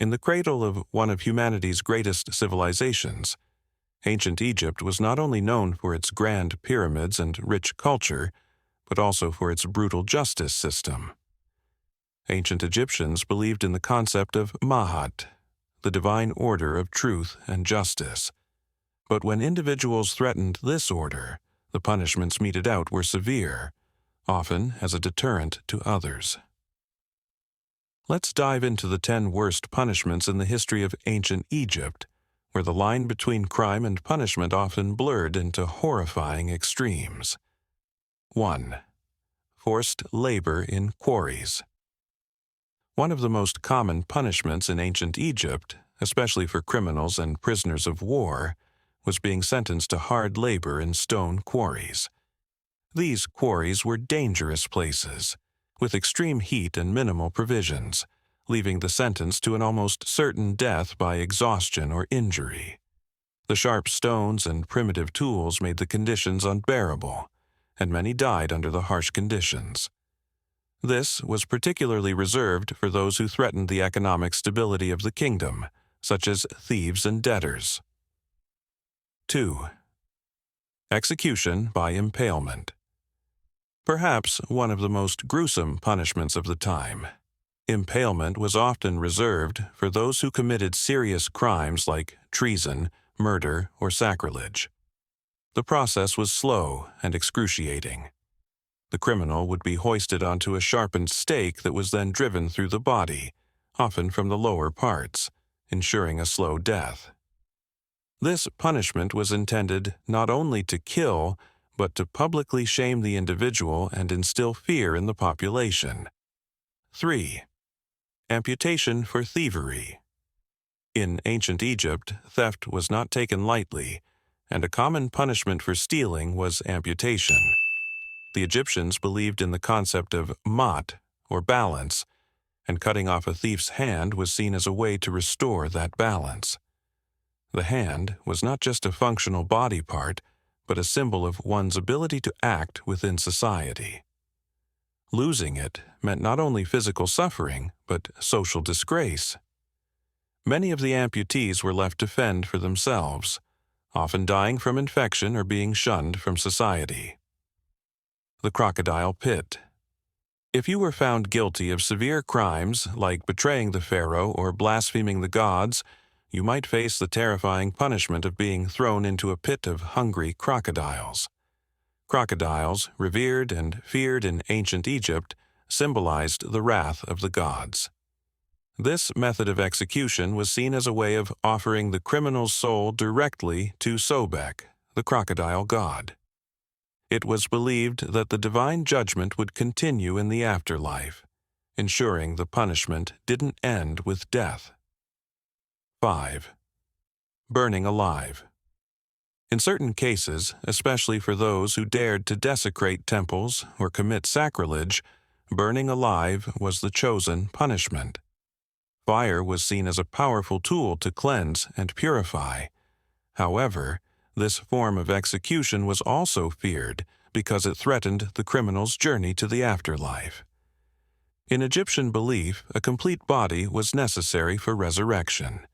In the cradle of one of humanity's greatest civilizations, ancient Egypt was not only known for its grand pyramids and rich culture, but also for its brutal justice system. Ancient Egyptians believed in the concept of Mahat, the divine order of truth and justice. But when individuals threatened this order, the punishments meted out were severe, often as a deterrent to others. Let's dive into the 10 worst punishments in the history of ancient Egypt, where the line between crime and punishment often blurred into horrifying extremes. 1. Forced labor in quarries. One of the most common punishments in ancient Egypt, especially for criminals and prisoners of war, was being sentenced to hard labor in stone quarries. These quarries were dangerous places, with extreme heat and minimal provisions, leaving the sentence to an almost certain death by exhaustion or injury. The sharp stones and primitive tools made the conditions unbearable, and many died under the harsh conditions. This was particularly reserved for those who threatened the economic stability of the kingdom, such as thieves and debtors. 2. Execution by impalement. Perhaps one of the most gruesome punishments of the time, impalement was often reserved for those who committed serious crimes like treason, murder, or sacrilege. The process was slow and excruciating. The criminal would be hoisted onto a sharpened stake that was then driven through the body, often from the lower parts, ensuring a slow death. This punishment was intended not only to kill, but to publicly shame the individual and instill fear in the population. 3. Amputation for thievery. In ancient Egypt, theft was not taken lightly, and a common punishment for stealing was amputation. The Egyptians believed in the concept of mat, or balance, and cutting off a thief's hand was seen as a way to restore that balance. The hand was not just a functional body part, but a symbol of one's ability to act within society. Losing it meant not only physical suffering, but social disgrace. Many of the amputees were left to fend for themselves, often dying from infection or being shunned from society. The crocodile pit. If you were found guilty of severe crimes like betraying the pharaoh or blaspheming the gods, you might face the terrifying punishment of being thrown into a pit of hungry crocodiles. Crocodiles, revered and feared in ancient Egypt, symbolized the wrath of the gods. This method of execution was seen as a way of offering the criminal's soul directly to Sobek, the crocodile god. It was believed that the divine judgment would continue in the afterlife, ensuring the punishment didn't end with death. 5. Burning alive. In certain cases, especially for those who dared to desecrate temples or commit sacrilege, burning alive was the chosen punishment. Fire was seen as a powerful tool to cleanse and purify. However, this form of execution was also feared because it threatened the criminal's journey to the afterlife. In Egyptian belief, a complete body was necessary for resurrection.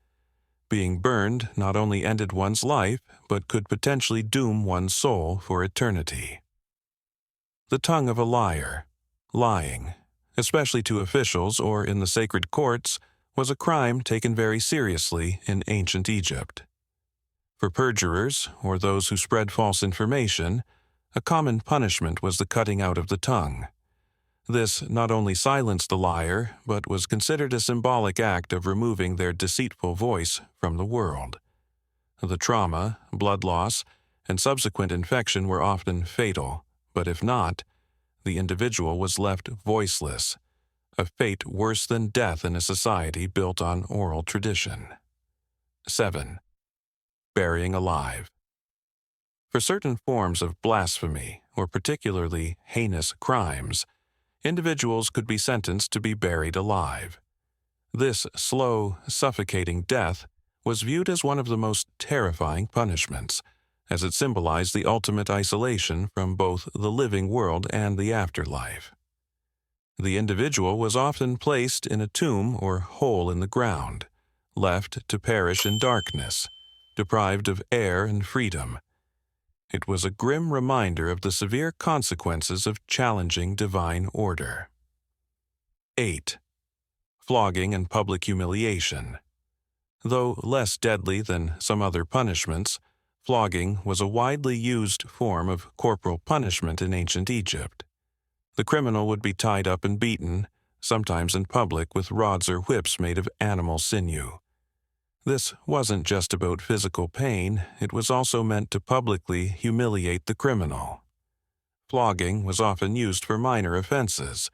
Being burned not only ended one's life, but could potentially doom one's soul for eternity. The tongue of a liar. Lying, especially to officials or in the sacred courts, was a crime taken very seriously in ancient Egypt. For perjurers, or those who spread false information, a common punishment was the cutting out of the tongue. This not only silenced the liar, but was considered a symbolic act of removing their deceitful voice from the world. The trauma, blood loss, and subsequent infection were often fatal, but if not, the individual was left voiceless, a fate worse than death in a society built on oral tradition. 7. Burying alive. For certain forms of blasphemy, or particularly heinous crimes, individuals could be sentenced to be buried alive. This slow, suffocating death was viewed as one of the most terrifying punishments, as it symbolized the ultimate isolation from both the living world and the afterlife. The individual was often placed in a tomb or hole in the ground, left to perish in darkness, deprived of air and freedom. It was a grim reminder of the severe consequences of challenging divine order. 8. Flogging and public humiliation. Though less deadly than some other punishments, flogging was a widely used form of corporal punishment in ancient Egypt. The criminal would be tied up and beaten, sometimes in public with rods or whips made of animal sinew. This wasn't just about physical pain, it was also meant to publicly humiliate the criminal. Flogging was often used for minor offenses,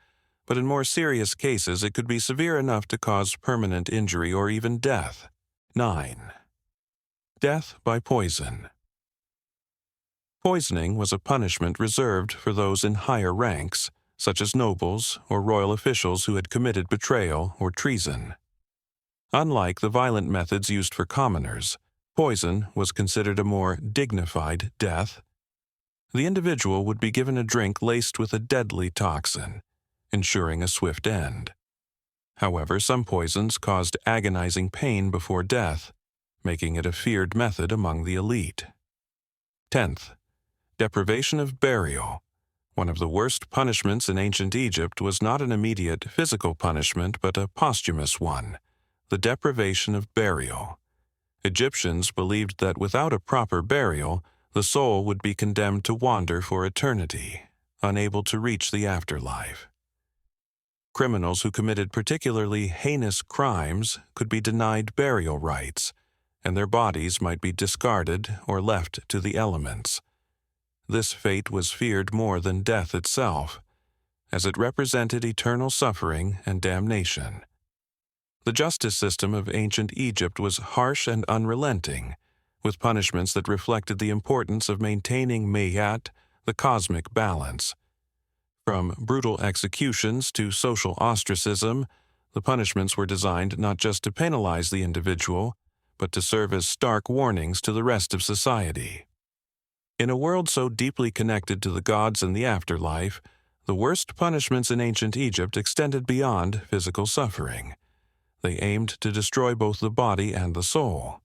but in more serious cases it could be severe enough to cause permanent injury or even death. 9. Death by poison. Poisoning was a punishment reserved for those in higher ranks, such as nobles or royal officials who had committed betrayal or treason. Unlike the violent methods used for commoners, poison was considered a more dignified death. The individual would be given a drink laced with a deadly toxin, ensuring a swift end. However, some poisons caused agonizing pain before death, making it a feared method among the elite. 10th. Deprivation of burial. One of the worst punishments in ancient Egypt was not an immediate physical punishment but a posthumous one, the deprivation of burial. Egyptians believed that without a proper burial, the soul would be condemned to wander for eternity, unable to reach the afterlife. Criminals who committed particularly heinous crimes could be denied burial rites, and their bodies might be discarded or left to the elements. This fate was feared more than death itself, as it represented eternal suffering and damnation. The justice system of ancient Egypt was harsh and unrelenting, with punishments that reflected the importance of maintaining Mayat, the cosmic balance. From brutal executions to social ostracism, the punishments were designed not just to penalize the individual, but to serve as stark warnings to the rest of society. In a world so deeply connected to the gods and the afterlife, the worst punishments in ancient Egypt extended beyond physical suffering. They aimed to destroy both the body and the soul.